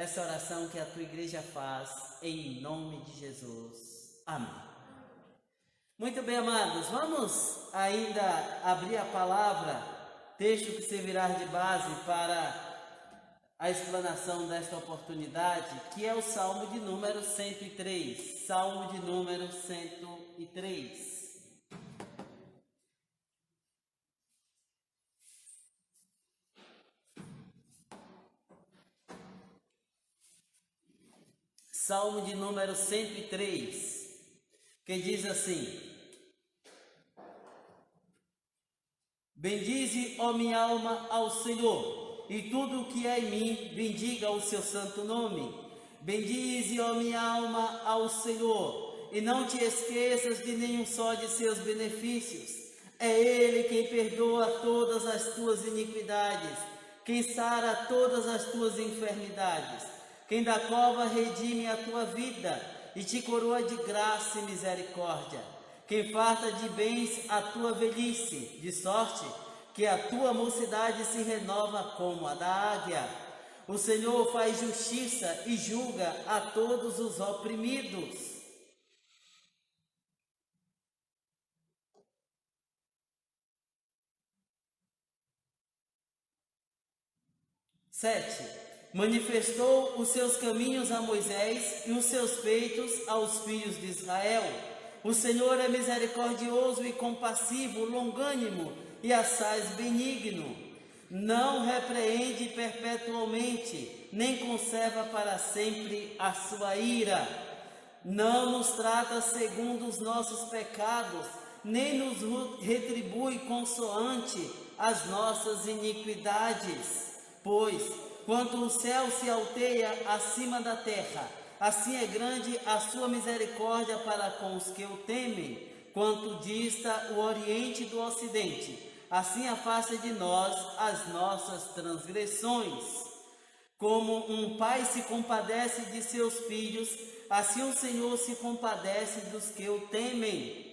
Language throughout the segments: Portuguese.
essa oração que a tua igreja faz, em nome de Jesus. Amém. Muito bem, amados, vamos ainda abrir a palavra, texto que servirá de base para a explanação desta oportunidade, que é o Salmo de número 103. Salmo de número 103. Salmo de número 103, que diz assim: Bendize, ó minha alma, ao Senhor, e tudo o que é em mim, bendiga o seu santo nome. Bendize, ó minha alma, ao Senhor, e não te esqueças de nenhum só de seus benefícios. É Ele quem perdoa todas as tuas iniquidades, quem sara todas as tuas enfermidades, quem da cova redime a tua vida e te coroa de graça e misericórdia, quem farta de bens a tua velhice, de sorte que a tua mocidade se renova como a da águia. O Senhor faz justiça e julga a todos os oprimidos. Sete. Manifestou os seus caminhos a Moisés e os seus feitos aos filhos de Israel. O Senhor é misericordioso e compassivo, longânimo e assaz benigno. Não repreende perpetuamente, nem conserva para sempre a sua ira. Não nos trata segundo os nossos pecados, nem nos retribui consoante as nossas iniquidades. Pois, quanto o céu se alteia acima da terra, assim é grande a sua misericórdia para com os que o temem. Quanto dista o oriente do ocidente, assim afasta de nós as nossas transgressões. Como um pai se compadece de seus filhos, assim o Senhor se compadece dos que o temem.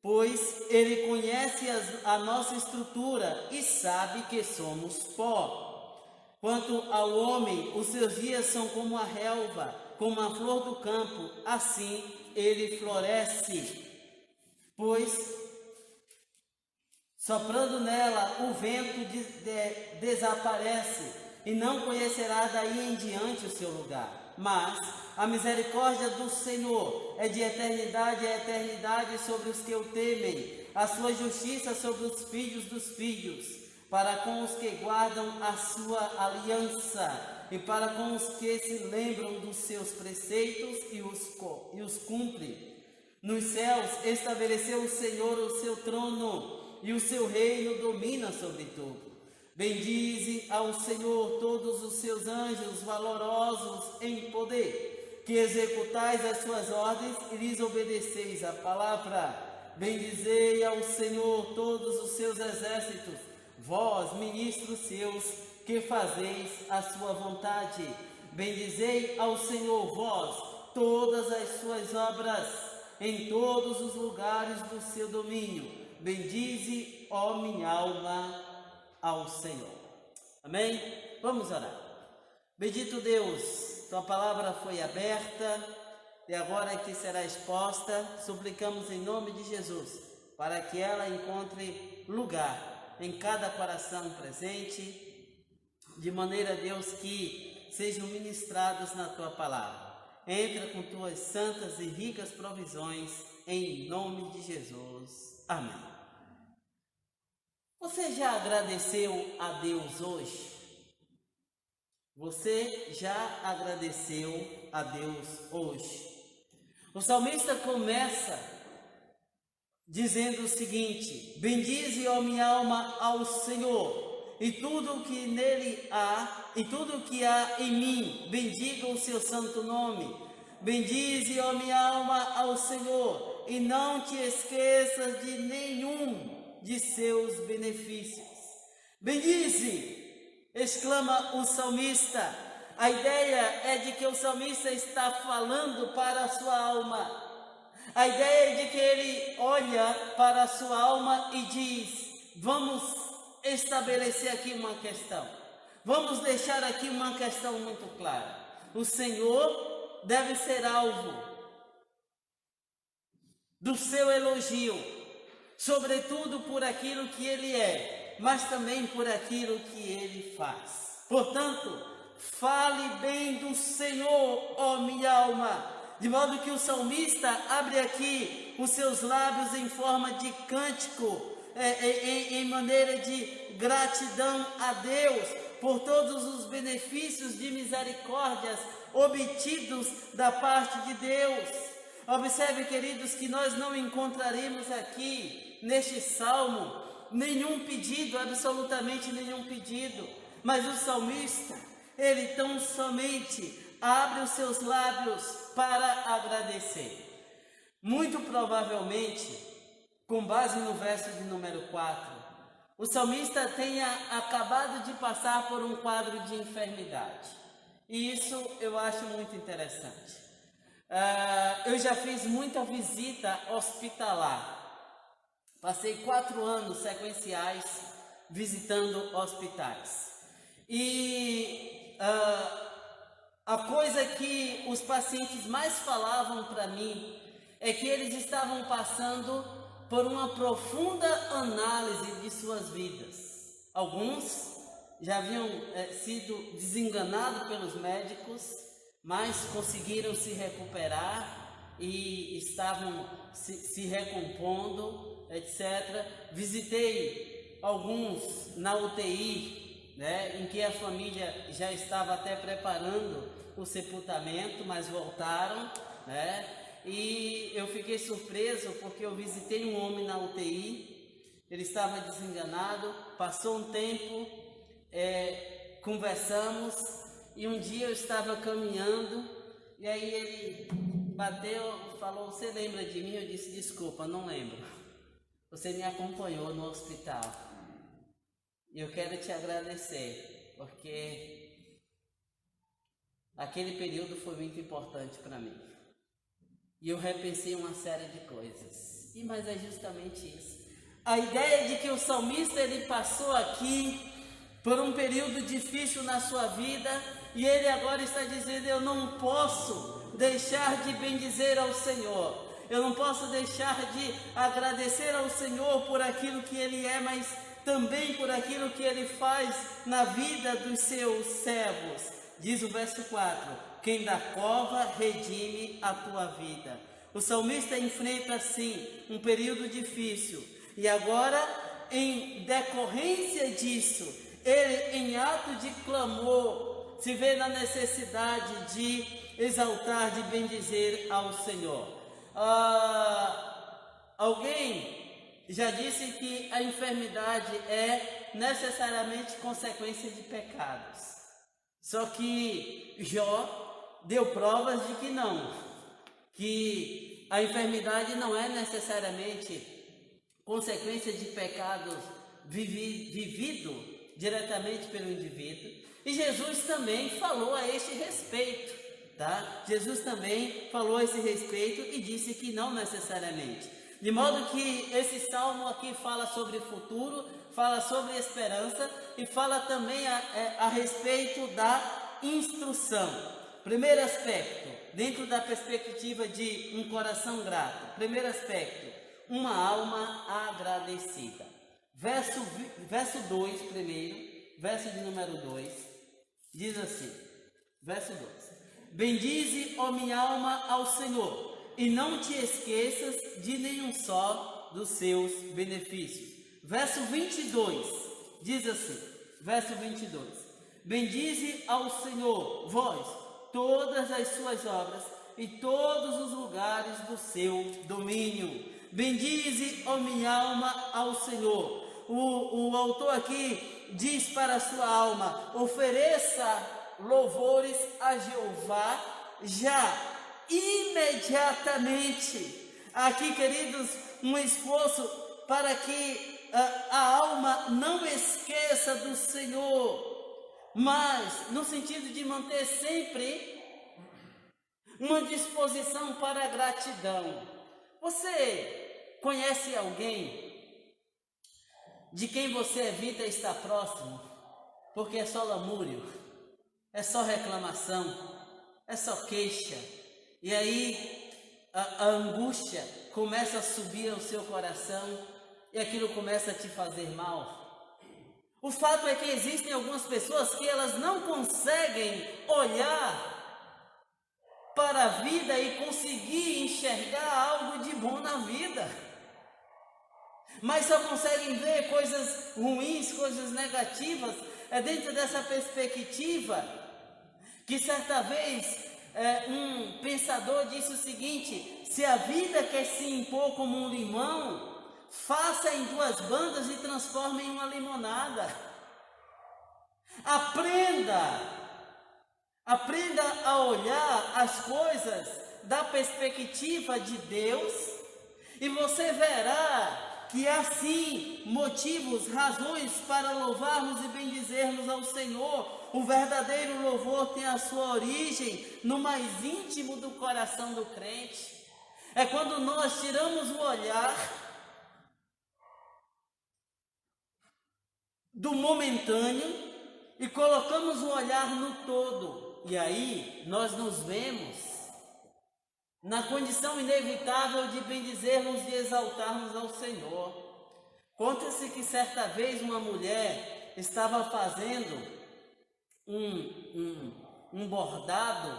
Pois Ele conhece a nossa estrutura e sabe que somos pó. Quanto ao homem, os seus dias são como a relva, como a flor do campo, assim ele floresce. Pois, soprando nela, o vento desaparece, e não conhecerá daí em diante o seu lugar. Mas a misericórdia do Senhor é de eternidade a eternidade sobre os que o temem, a sua justiça sobre os filhos dos filhos, para com os que guardam a sua aliança e para com os que se lembram dos seus preceitos e os cumprem. Nos céus estabeleceu o Senhor o seu trono e o seu reino domina sobre tudo. Bendize ao Senhor todos os seus anjos valorosos em poder, que executais as suas ordens e lhes obedeceis a palavra. Bendizei ao Senhor todos os seus exércitos, vós, ministros seus, que fazeis a sua vontade. Bendizei ao Senhor, vós, todas as suas obras, em todos os lugares do seu domínio. Bendize, ó minha alma, ao Senhor. Amém? Vamos orar. Bendito Deus, tua palavra foi aberta e agora que será exposta, suplicamos em nome de Jesus, para que ela encontre lugar em cada coração presente, de maneira, Deus, que sejam ministrados na tua palavra. Entra com tuas santas e ricas provisões, em nome de Jesus. Amém. Você já agradeceu a Deus hoje? Você já agradeceu a Deus hoje? O salmista começa dizendo o seguinte: bendize, ó minha alma, ao Senhor, e tudo o que nele há, e tudo o que há em mim, bendiga o seu santo nome. Bendize, ó minha alma, ao Senhor, e não te esqueças de nenhum de seus benefícios. Bendize, exclama o salmista. A ideia é de que o salmista está falando para a sua alma. A ideia é de que ele olha para a sua alma e diz: vamos estabelecer aqui uma questão. Vamos deixar aqui uma questão muito clara. o Senhor deve ser alvo do seu elogio, sobretudo por aquilo que Ele é, mas também por aquilo que Ele faz. Portanto, fale bem do Senhor, ó minha alma, de modo que o salmista abre aqui os seus lábios em forma de cântico, em maneira de gratidão a Deus por todos os benefícios de misericórdias obtidos da parte de Deus. Observe, queridos, que nós não encontraremos aqui neste salmo nenhum pedido, absolutamente nenhum pedido, mas o salmista, ele tão somente abre os seus lábios para agradecer. Muito provavelmente, com base no verso de número 4, o salmista tenha acabado de passar por um quadro de enfermidade. E isso eu acho muito interessante. Eu já fiz muita visita hospitalar. Passei 4 anos sequenciais visitando hospitais. E a coisa que os pacientes mais falavam para mim é que eles estavam passando por uma profunda análise de suas vidas. Alguns já haviam sido desenganados pelos médicos, mas conseguiram se recuperar e estavam se recompondo, etc. Visitei alguns na UTI, em que a família já estava até preparando o sepultamento, mas voltaram, e eu fiquei surpreso porque eu visitei um homem na UTI, ele estava desenganado, passou um tempo, conversamos, e um dia eu estava caminhando, e aí ele bateu, falou: "Você lembra de mim?" Eu disse: "Desculpa, não lembro. Você me acompanhou no hospital. E eu quero te agradecer, porque aquele período foi muito importante para mim. E eu repensei uma série de coisas." Mas é justamente isso. A ideia de que o salmista ele passou aqui por um período difícil na sua vida, e ele agora está dizendo: eu não posso deixar de bendizer ao Senhor. Eu não posso deixar de agradecer ao Senhor por aquilo que Ele é, mas também por aquilo que Ele faz na vida dos seus servos. Diz o verso 4: quem da cova redime a tua vida. O salmista enfrenta sim um período difícil, e agora, em decorrência disso, ele, em ato de clamor, se vê na necessidade de exaltar, de bendizer ao Senhor. Alguém já disse que a enfermidade é necessariamente consequência de pecados. Só que Jó deu provas de que não, que a enfermidade não é necessariamente consequência de pecados vivido diretamente pelo indivíduo. E Jesus também falou a este respeito. Jesus também falou a esse respeito e disse que não necessariamente. De modo que esse salmo aqui fala sobre futuro, fala sobre esperança e fala também a respeito da instrução. Primeiro aspecto, dentro da perspectiva de um coração grato. Primeiro aspecto, uma alma agradecida. Verso 2 primeiro, verso de número 2, diz assim, verso 2: bendize, ó minha alma, ao Senhor, e não te esqueças de nenhum só dos seus benefícios. Verso 22, diz assim, verso 22: bendize ao Senhor, vós, todas as suas obras, e todos os lugares do seu domínio. Bendize, ó minha alma, ao Senhor. O autor aqui diz para a sua alma: ofereça louvores a Jeová já, imediatamente. Aqui, queridos, um esforço para que a alma não esqueça do Senhor, mas no sentido de manter sempre uma disposição para a gratidão. Você conhece alguém de quem você evita estar próximo porque é só lamúrio, é só reclamação, é só queixa. E aí a angústia começa a subir ao seu coração e aquilo começa a te fazer mal. O fato é que existem algumas pessoas que elas não conseguem olhar para a vida e conseguir enxergar algo de bom na vida, mas só conseguem ver coisas ruins, coisas negativas. É dentro dessa perspectiva que certa vez um pensador disse o seguinte: se a vida quer se impor como um limão, faça em duas bandas e transforme em uma limonada. Aprenda a olhar as coisas da perspectiva de Deus, e você verá que há sim motivos, razões para louvarmos e bendizermos ao Senhor. O verdadeiro louvor tem a sua origem no mais íntimo do coração do crente. É quando nós tiramos o olhar do momentâneo e colocamos o olhar no todo. E aí nós nos vemos na condição inevitável de bendizermos e exaltarmos ao Senhor. Conta-se que certa vez uma mulher estava fazendo um bordado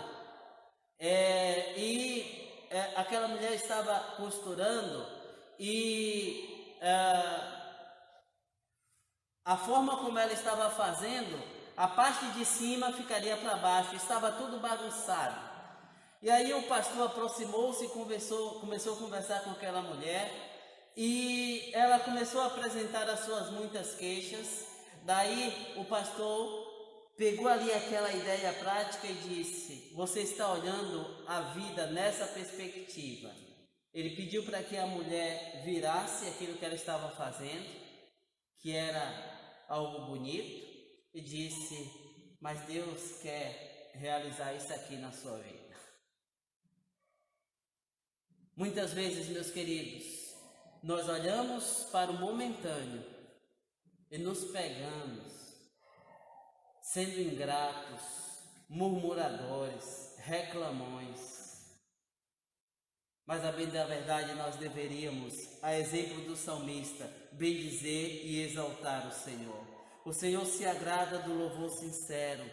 e aquela mulher estava costurando e a forma como ela estava fazendo, a parte de cima ficaria para baixo, estava tudo bagunçado. E aí o pastor aproximou-se e começou a conversar com aquela mulher, e ela começou a apresentar as suas muitas queixas. Daí o pastor pegou ali aquela ideia prática e disse: você está olhando a vida nessa perspectiva. Ele pediu para que a mulher virasse aquilo que ela estava fazendo, que era algo bonito, e disse: mas Deus quer realizar isso aqui na sua vida. Muitas vezes, meus queridos, nós olhamos para o momentâneo e nos pegamos sendo ingratos, murmuradores, reclamões. Mas a bem da verdade nós deveríamos, a exemplo do salmista, bendizer e exaltar o Senhor. O Senhor se agrada do louvor sincero.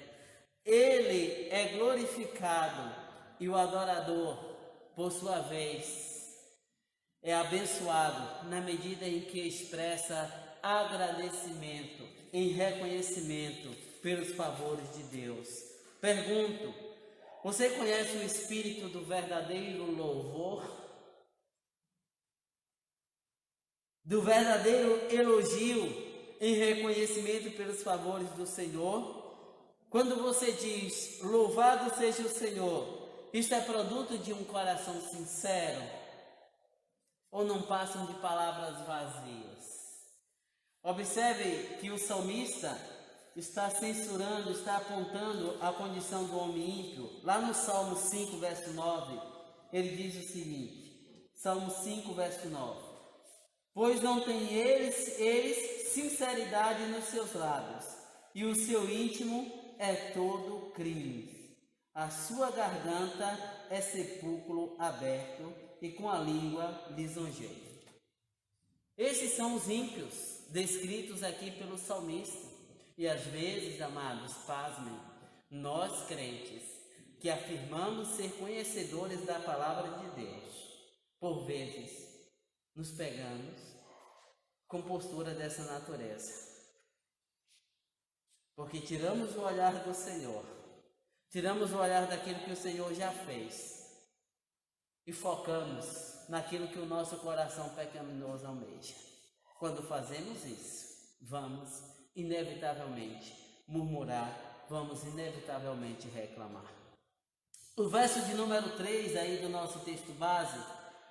Ele é glorificado e o adorador, por sua vez, é abençoado na medida em que expressa agradecimento, em reconhecimento pelos favores de Deus. Pergunto: você conhece o espírito do verdadeiro louvor? Do verdadeiro elogio em reconhecimento pelos favores do Senhor? Quando você diz: louvado seja o Senhor, isto é produto de um coração sincero? Ou não passam de palavras vazias? Observe que o salmista está censurando, está apontando a condição do homem ímpio. Lá no Salmo 5, verso 9, ele diz o seguinte, Salmo 5, verso 9: pois não tem eles sinceridade nos seus lábios, e o seu íntimo é todo crime. A sua garganta é sepulcro aberto, e com a língua lisonjeia. Esses são os ímpios descritos aqui pelo salmista. E às vezes, amados, pasmem, nós crentes, que afirmamos ser conhecedores da palavra de Deus, por vezes nos pegamos com postura dessa natureza, porque tiramos o olhar do Senhor, tiramos o olhar daquilo que o Senhor já fez e focamos naquilo que o nosso coração pecaminoso almeja. Quando fazemos isso, vamos inevitavelmente murmurar, vamos inevitavelmente reclamar. O verso de número 3 aí do nosso texto base,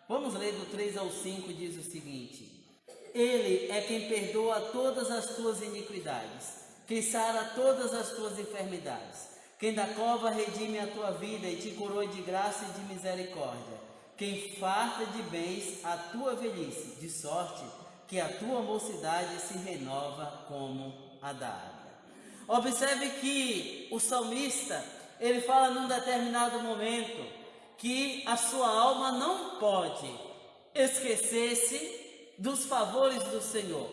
vamos ler do 3 ao 5, diz o seguinte: ele é quem perdoa todas as tuas iniquidades, quem sara todas as tuas enfermidades, quem da cova redime a tua vida e te coroa de graça e de misericórdia, quem farta de bens a tua velhice, de sorte que a tua mocidade se renova como a da águia. Observe que o salmista, ele fala num determinado momento que a sua alma não pode esquecer-se dos favores do Senhor.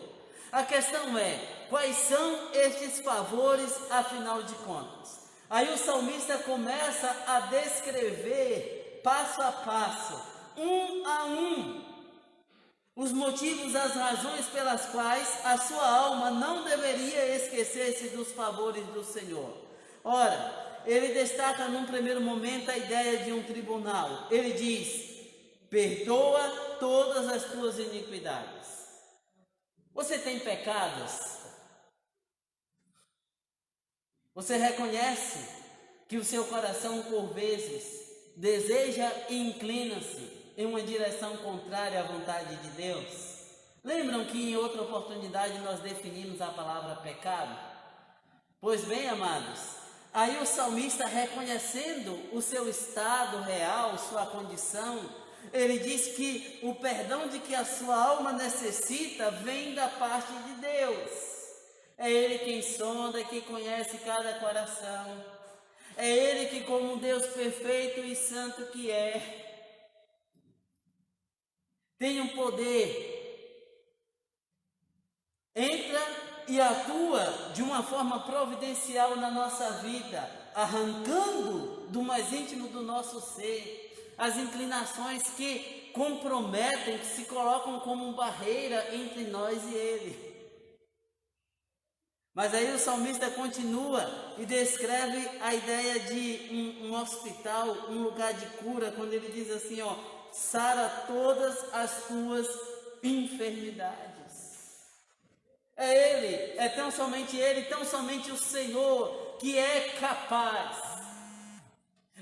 A questão é, quais são estes favores, afinal de contas? Aí o salmista começa a descrever, passo a passo, um a um, os motivos, as razões pelas quais a sua alma não deveria esquecer-se dos favores do Senhor. Ora, ele destaca num primeiro momento a ideia de um tribunal. Ele diz: perdoa todas as tuas iniquidades. Você tem pecados? Você reconhece que o seu coração, por vezes, deseja e inclina-se em uma direção contrária à vontade de Deus? Lembram que em outra oportunidade nós definimos a palavra pecado? Pois bem, amados, aí o salmista, reconhecendo o seu estado real, sua condição, ele diz que o perdão de que a sua alma necessita vem da parte de Deus. É Ele quem sonda, que conhece cada coração. É Ele que, como um Deus perfeito e santo que é, tem um poder, entra e atua de uma forma providencial na nossa vida, arrancando do mais íntimo do nosso ser as inclinações que comprometem, que se colocam como barreira entre nós e Ele. Mas aí o salmista continua e descreve a ideia de um hospital, um lugar de cura, quando ele diz assim, ó: sara todas as tuas enfermidades. É Ele, é tão somente Ele, tão somente o Senhor que é capaz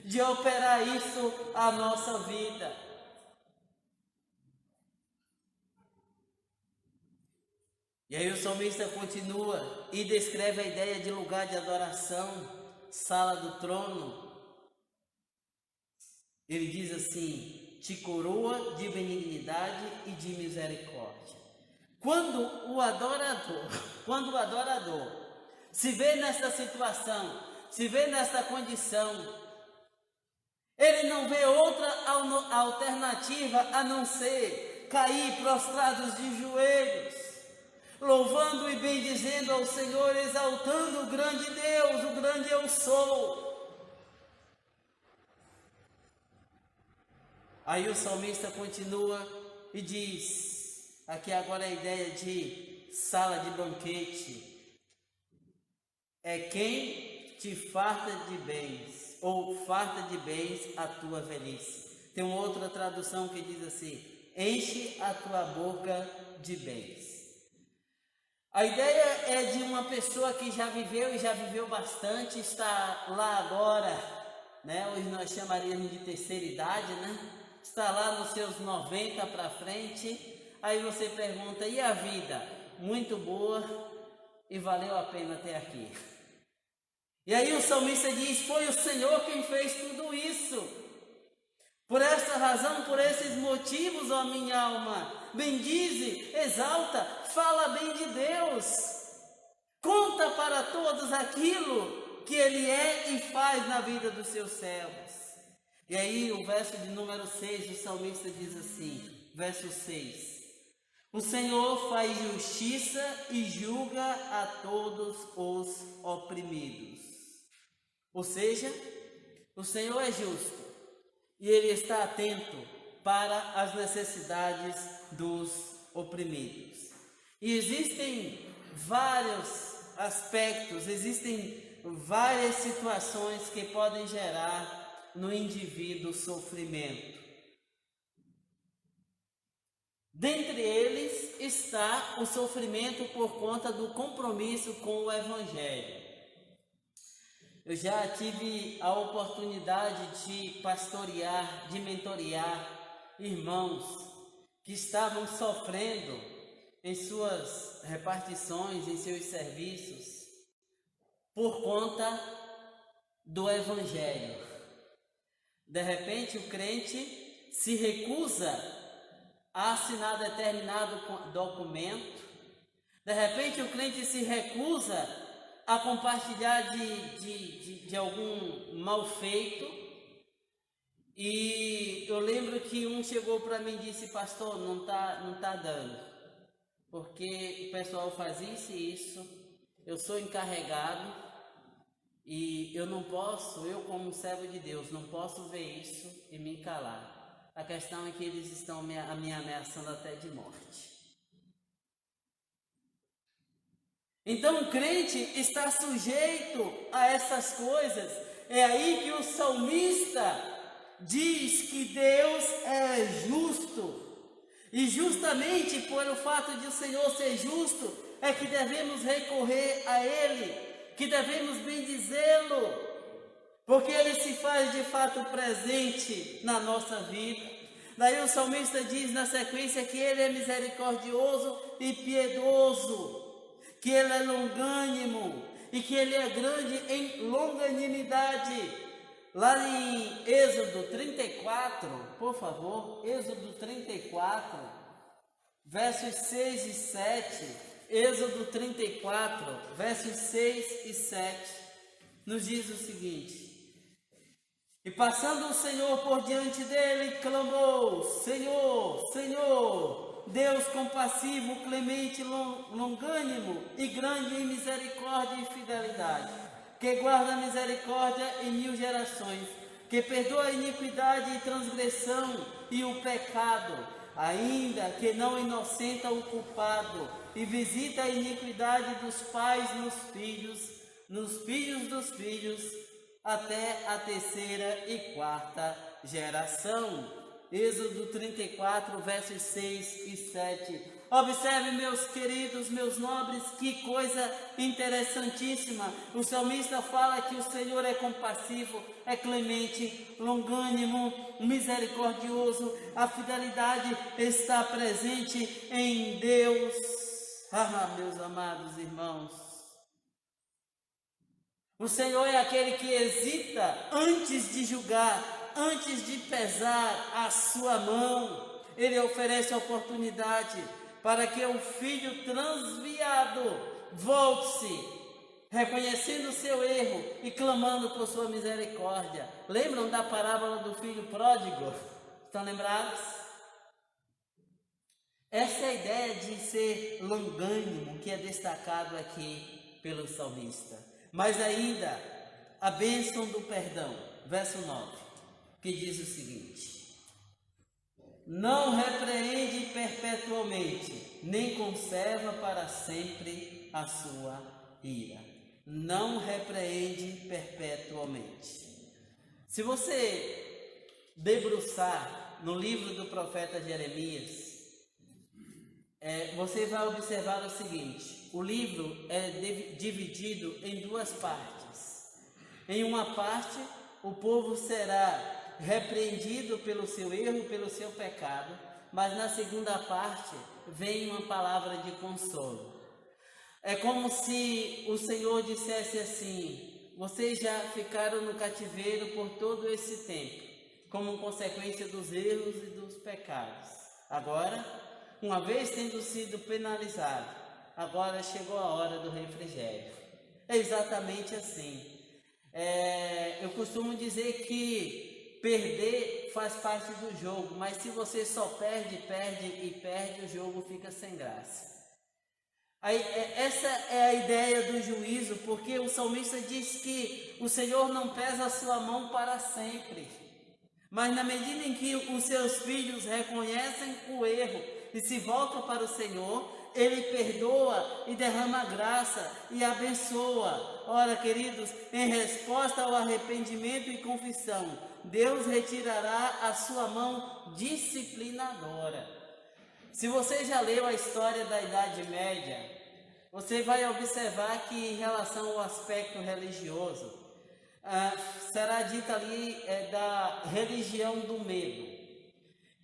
de operar isso à nossa vida. E aí o salmista continua e descreve a ideia de lugar de adoração, sala do trono. Ele diz assim: te coroa de benignidade e de misericórdia. Quando o adorador se vê nessa situação, se vê nessa condição, ele não vê outra alternativa a não ser cair prostrados de joelhos, louvando e bendizendo ao Senhor, exaltando o grande Deus, o grande eu sou. Aí o salmista continua e diz, aqui agora a ideia de sala de banquete, é quem te farta de bens, ou farta de bens a tua velhice. Tem uma outra tradução que diz assim: enche a tua boca de bens. A ideia é de uma pessoa que já viveu e já viveu bastante, está lá agora, né? Hoje nós chamaríamos de terceira idade, né? Está lá nos seus 90 para frente. Aí você pergunta: e a vida? Muito boa e valeu a pena até aqui. E aí o salmista diz: foi o Senhor quem fez tudo isso. Por esta razão, por esses motivos, ó minha alma, bendize, exalta, fala bem de Deus. Conta para todos aquilo que Ele é e faz na vida dos seus servos. E aí o verso de número 6, o salmista diz assim, verso 6: o Senhor faz justiça e julga a todos os oprimidos. Ou seja, o Senhor é justo e Ele está atento para as necessidades dos oprimidos. E existem vários aspectos, existem várias situações que podem gerar no indivíduo sofrimento. Dentre eles está o sofrimento por conta do compromisso com o Evangelho. Eu já tive a oportunidade de pastorear, de mentorear irmãos que estavam sofrendo em suas repartições, em seus serviços, por conta do Evangelho. De repente o crente se recusa a assinar determinado documento, de repente o crente se recusa a compartilhar de algum mal feito, e eu lembro que um chegou para mim e disse: pastor, não tá dando, porque o pessoal faz isso e isso, eu sou encarregado e eu não posso, eu como servo de Deus, não posso ver isso e me calar. A questão é que eles estão me ameaçando até de morte. Então o crente está sujeito a essas coisas. É aí que o salmista diz que Deus é justo. E justamente por o fato de o Senhor ser justo, é que devemos recorrer a Ele, que devemos bendizê-lo, porque Ele se faz de fato presente na nossa vida. Daí o salmista diz na sequência que Ele é misericordioso e piedoso, que Ele é longânimo e que Ele é grande em longanimidade. Lá em Êxodo 34, por favor, Êxodo 34, versos 6 e 7, Êxodo 34, versos 6 e 7, nos diz o seguinte: e passando o Senhor por diante dele, clamou: Senhor, Senhor, Deus compassivo, clemente, longânimo e grande em misericórdia e fidelidade, que guarda a misericórdia em 1000 gerações, que perdoa a iniquidade e transgressão e o pecado, ainda que não inocenta o culpado, e visita a iniquidade dos pais nos filhos dos filhos, até a 3ª e 4ª geração. Êxodo 34, versos 6 e 7. Observe, meus queridos, meus nobres, que coisa interessantíssima. O salmista fala que o Senhor é compassivo, é clemente, longânimo, misericordioso. A fidelidade está presente em Deus. Meus amados irmãos, o Senhor é aquele que hesita antes de julgar, antes de pesar a sua mão. Ele oferece a oportunidade para que o filho transviado volte-se, reconhecendo o seu erro e clamando por sua misericórdia. Lembram da parábola do filho pródigo? Estão lembrados? Essa é a ideia de ser longânimo que é destacado aqui pelo salmista. Mas ainda, a bênção do perdão, verso 9, que diz o seguinte: não repreende perpetuamente, nem conserva para sempre a sua ira. Não repreende perpetuamente. Se você debruçar no livro do profeta Jeremias, você vai observar o seguinte: o livro é dividido em 2 partes. Em uma parte, o povo será repreendido pelo seu erro, pelo seu pecado, mas na segunda parte vem uma palavra de consolo. É como se o Senhor dissesse assim: vocês já ficaram no cativeiro por todo esse tempo, como consequência dos erros e dos pecados. Agora, uma vez tendo sido penalizado, agora chegou a hora do refrigério. É exatamente assim. Eu costumo dizer que perder faz parte do jogo, mas se você só perde, o jogo fica sem graça. Essa é a ideia do juízo, porque o salmista diz que o Senhor não pesa a sua mão para sempre, mas na medida em que os seus filhos reconhecem o erro e se voltam para o Senhor, Ele perdoa e derrama graça e abençoa. Ora, queridos, em resposta ao arrependimento e confissão, Deus retirará a sua mão disciplinadora. Se você já leu a história da Idade Média, você vai observar que em relação ao aspecto religioso, será dita ali da religião do medo.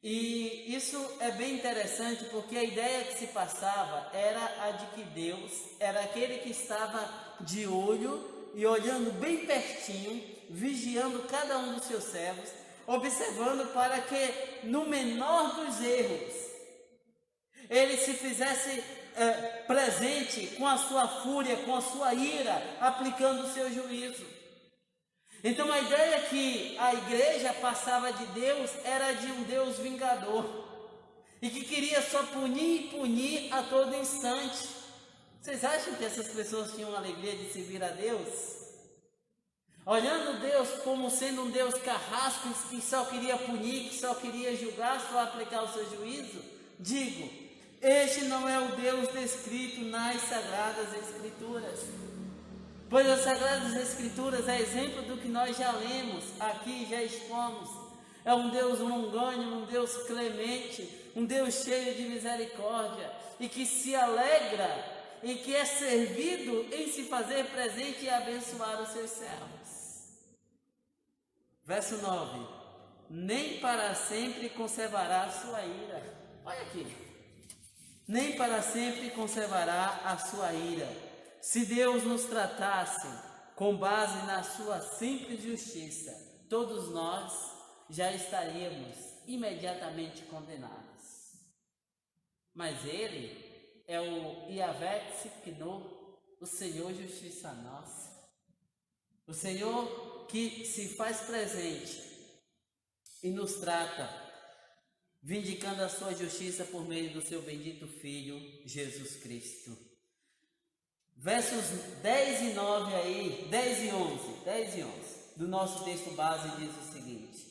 E isso é bem interessante, porque a ideia que se passava era a de que Deus era aquele que estava de olho e olhando bem pertinho, vigiando cada um dos seus servos, observando para que no menor dos erros ele se fizesse presente com a sua fúria, com a sua ira, aplicando o seu juízo. Então a ideia que a igreja passava de Deus era de um Deus vingador, e que queria só punir e punir a todo instante. Vocês acham que essas pessoas tinham alegria de servir a Deus? Olhando Deus como sendo um Deus carrasco, que só queria punir, que só queria julgar, só aplicar o seu juízo? Digo, este não é o Deus descrito nas Sagradas Escrituras. Pois as Sagradas Escrituras é exemplo do que nós já lemos aqui, já expomos. É um Deus longânimo, um Deus clemente, um Deus cheio de misericórdia, e que se alegra e que é servido em se fazer presente e abençoar os seus servos. Verso 9: nem para sempre conservará a sua ira. Olha aqui. Nem para sempre conservará a sua ira. Se Deus nos tratasse com base na sua simples justiça, todos nós já estaríamos imediatamente condenados. Mas Ele é o Yahvé Tzidkenu, o Senhor Justiça Nossa. O Senhor que se faz presente e nos trata, vindicando a sua justiça por meio do seu bendito Filho, Jesus Cristo. Versos 10 e 9 aí, 10 e 11, do nosso texto base diz o seguinte: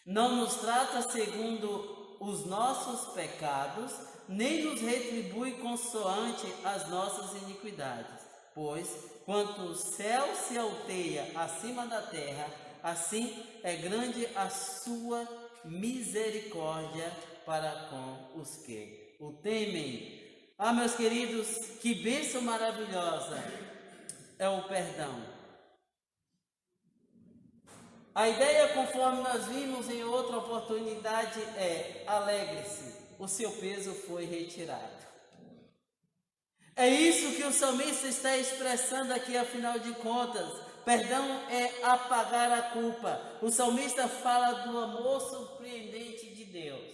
não nos trata segundo os nossos pecados, nem nos retribui consoante as nossas iniquidades. Pois, quanto o céu se alteia acima da terra, assim é grande a sua misericórdia para com os que o temem. Ah, meus queridos, que bênção maravilhosa é o perdão. A ideia, conforme nós vimos em outra oportunidade, é: alegre-se, o seu peso foi retirado. É isso que o salmista está expressando aqui, afinal de contas. Perdão é apagar a culpa. O salmista fala do amor surpreendente de Deus,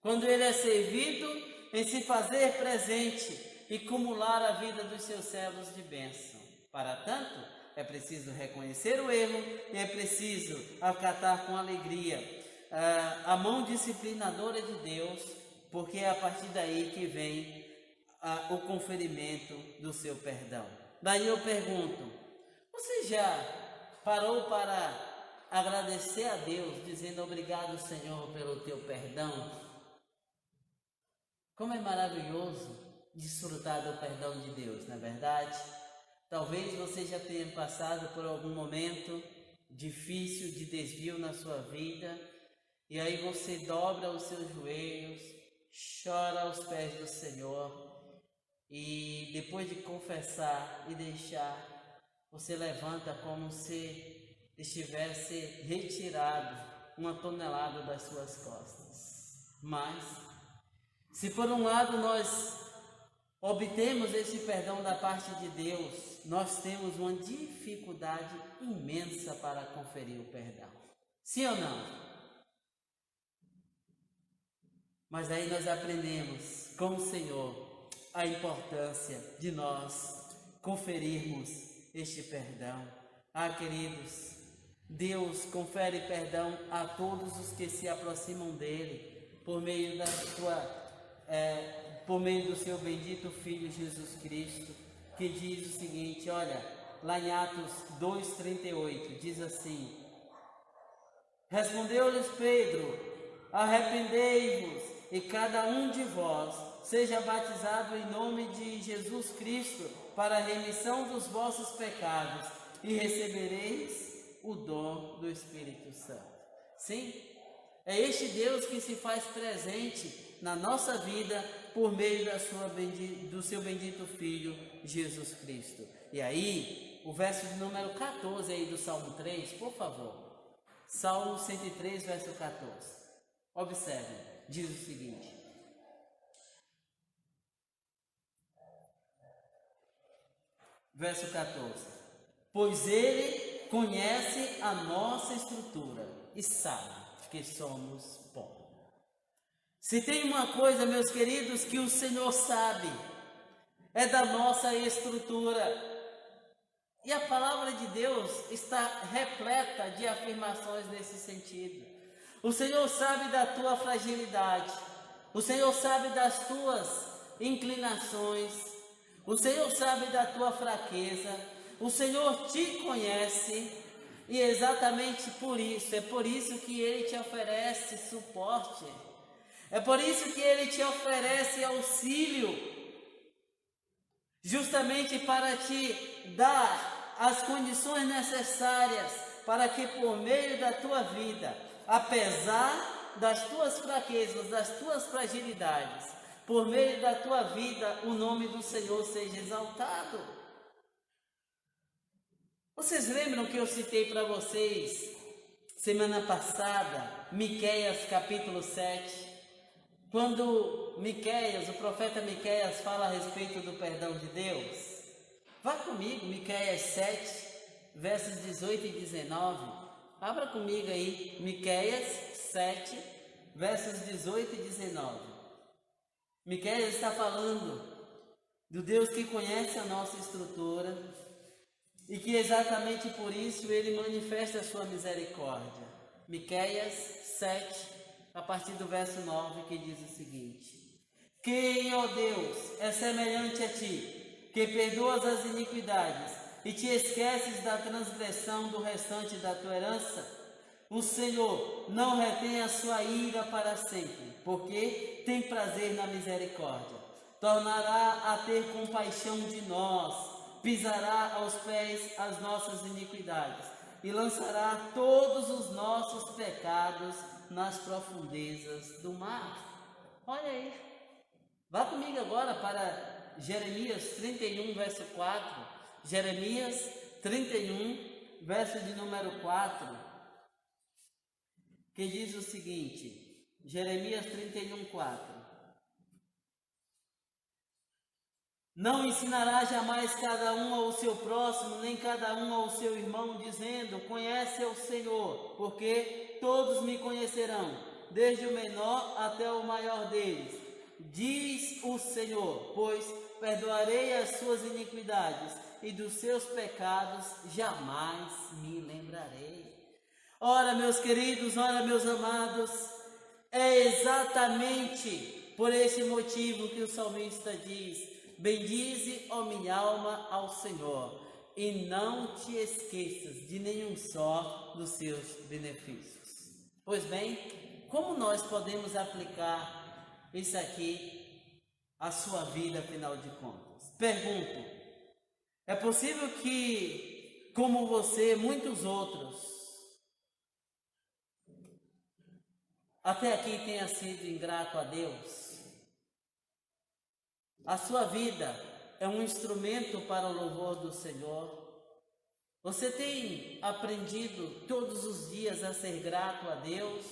quando ele é servido em se fazer presente e cumular a vida dos seus servos de bênção. Para tanto, é preciso reconhecer o erro e é preciso acatar com alegria a mão disciplinadora de Deus, porque é a partir daí que vem o conferimento do seu perdão. Daí eu pergunto: você já parou para agradecer a Deus, dizendo obrigado, Senhor, pelo teu perdão? Como é maravilhoso desfrutar do perdão de Deus, não é verdade? Talvez você já tenha passado por algum momento difícil de desvio na sua vida, e aí você dobra os seus joelhos, chora aos pés do Senhor, e depois de confessar e deixar, você levanta como se estivesse retirado uma tonelada das suas costas. Mas, se por um lado nós obtemos esse perdão da parte de Deus, nós temos uma dificuldade imensa para conferir o perdão. Sim ou não? Mas aí nós aprendemos com o Senhor a importância de nós conferirmos este perdão. Ah, queridos, Deus confere perdão a todos os que se aproximam dele por meio por meio do seu bendito Filho Jesus Cristo, que diz o seguinte, olha, lá em Atos 2,38, diz assim: respondeu-lhes Pedro: arrependei-vos e cada um de vós seja batizado em nome de Jesus Cristo para a remissão dos vossos pecados e recebereis o dom do Espírito Santo. Sim, é este Deus que se faz presente na nossa vida por meio do seu bendito Filho Jesus Cristo. E aí, o verso de número 14 aí do Salmo 3, por favor. Salmo 103, verso 14. Observe, diz o seguinte: verso 14: pois ele conhece a nossa estrutura e sabe que somos pó. Se tem uma coisa, meus queridos, que o Senhor sabe, é da nossa estrutura. E a palavra de Deus está repleta de afirmações nesse sentido. O Senhor sabe da tua fragilidade. O Senhor sabe das tuas inclinações. O Senhor sabe da tua fraqueza. O Senhor te conhece. E exatamente por isso, é por isso que Ele te oferece suporte. É por isso que Ele te oferece auxílio. Justamente para te dar as condições necessárias para que por meio da tua vida, apesar das tuas fraquezas, das tuas fragilidades, por meio da tua vida, o nome do Senhor seja exaltado. Vocês lembram que eu citei para vocês, semana passada, Miqueias capítulo 7, quando Miqueias, o profeta Miqueias, fala a respeito do perdão de Deus? Vá comigo, Miqueias 7, versos 18 e 19. Abra comigo aí, Miqueias 7, versos 18 e 19. Miqueias está falando do Deus que conhece a nossa estrutura e que exatamente por isso Ele manifesta a sua misericórdia. Miqueias 7, a partir do verso 9, que diz o seguinte: Quem, ó Deus, é semelhante a ti, que perdoas as iniquidades e te esqueces da transgressão do restante da tua herança? O Senhor não retém a sua ira para sempre, porque tem prazer na misericórdia. Tornará a ter compaixão de nós, pisará aos pés as nossas iniquidades e lançará todos os nossos pecados nas profundezas do mar. Olha aí. Vá comigo agora para Jeremias 31, verso 4. Jeremias 31, verso de número 4, que diz o seguinte, Jeremias 31, 4. Não ensinará jamais cada um ao seu próximo, nem cada um ao seu irmão, dizendo, conhece o Senhor, porque todos me conhecerão, desde o menor até o maior deles. Diz o Senhor, pois perdoarei as suas iniquidades, e dos seus pecados jamais me lembrarei. Ora, meus queridos, ora, meus amados, é exatamente por esse motivo que o salmista diz, bendize, ó minha alma, ao Senhor, e não te esqueças de nenhum só dos seus benefícios. Pois bem, como nós podemos aplicar isso aqui à sua vida, afinal de contas? Pergunto, é possível que, como você, muitos outros, até aqui tenha sido ingrato a Deus? A sua vida é um instrumento para o louvor do Senhor? Você tem aprendido todos os dias a ser grato a Deus?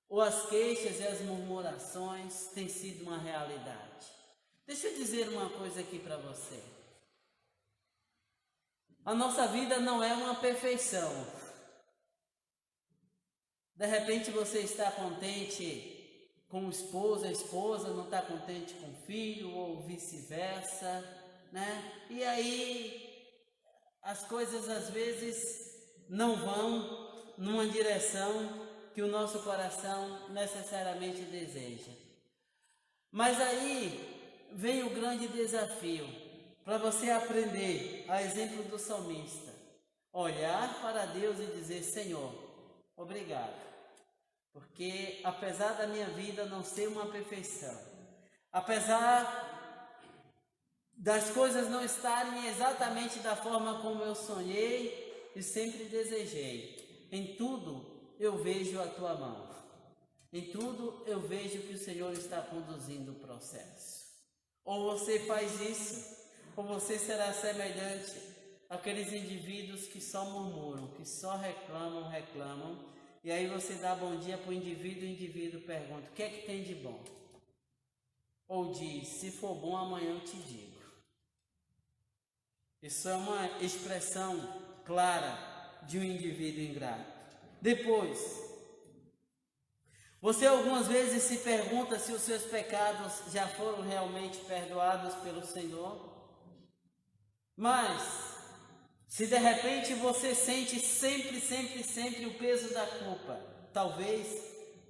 Ou as queixas e as murmurações têm sido uma realidade? Deixa eu dizer uma coisa aqui para você. A nossa vida não é uma perfeição. De repente você está contente com o esposo, a esposa não está contente com o filho, ou vice-versa, né? E aí as coisas às vezes não vão numa direção que o nosso coração necessariamente deseja. Mas aí vem o grande desafio para você aprender, a exemplo do salmista, olhar para Deus e dizer, Senhor, obrigado. Porque apesar da minha vida não ser uma perfeição, apesar das coisas não estarem exatamente da forma como eu sonhei e sempre desejei, em tudo eu vejo a tua mão, em tudo eu vejo que o Senhor está conduzindo o processo. Ou você faz isso, ou você será semelhante àqueles indivíduos que só murmuram, que só reclamam, e aí você dá bom dia para o indivíduo pergunta, o que é que tem de bom? Ou diz, se for bom amanhã eu te digo. Isso é uma expressão clara de um indivíduo ingrato. Depois, Você algumas vezes se pergunta se os seus pecados já foram realmente perdoados pelo Senhor? Mas, se de repente você sente sempre o peso da culpa, talvez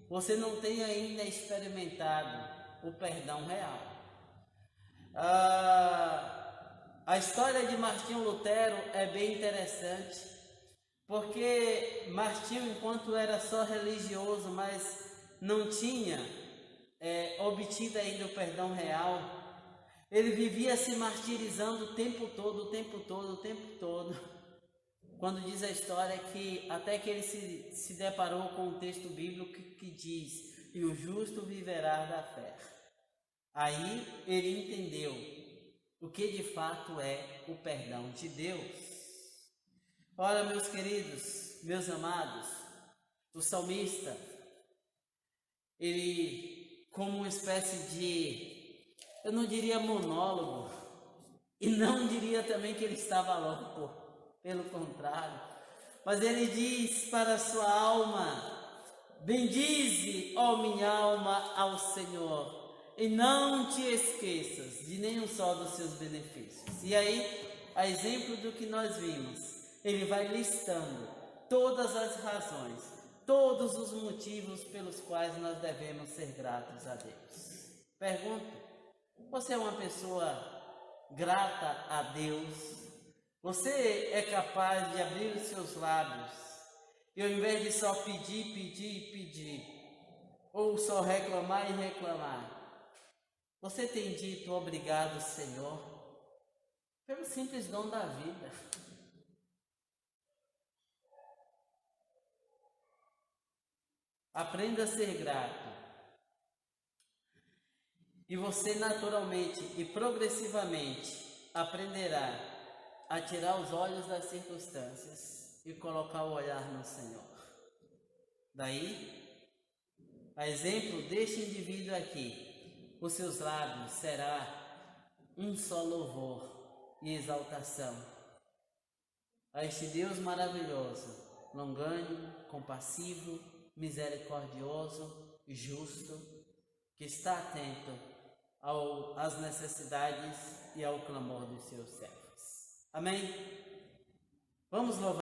você não tenha ainda experimentado o perdão real. A história de Martinho Lutero é bem interessante, porque Martinho, enquanto era só religioso, mas não tinha obtido ainda o perdão real, ele vivia se martirizando o tempo todo. Quando diz a história que até que ele se deparou com um texto bíblico que diz: e o justo viverá da fé. Aí ele entendeu o que de fato é o perdão de Deus. Ora, meus queridos, meus amados, o salmista, ele, como uma espécie de, eu não diria monólogo, e não diria também que ele estava louco, pelo contrário, mas ele diz para a sua alma: bendize, ó minha alma, ao Senhor, e não te esqueças de nenhum só dos seus benefícios. E aí, a exemplo do que nós vimos, ele vai listando todas as razões, todos os motivos pelos quais nós devemos ser gratos a Deus. Pergunto: você é uma pessoa grata a Deus? Você é capaz de abrir os seus lábios e, ao invés de só pedir, ou só reclamar e reclamar, você tem dito obrigado, Senhor, pelo simples dom da vida? Aprenda a ser grato, e você naturalmente e progressivamente aprenderá a tirar os olhos das circunstâncias e colocar o olhar no Senhor. Daí, a exemplo deste indivíduo aqui, os seus lábios será um só louvor e exaltação a este Deus maravilhoso, longânimo, compassivo, misericordioso, justo, que está atento às necessidades e ao clamor dos seus servos. Amém? Vamos louvar.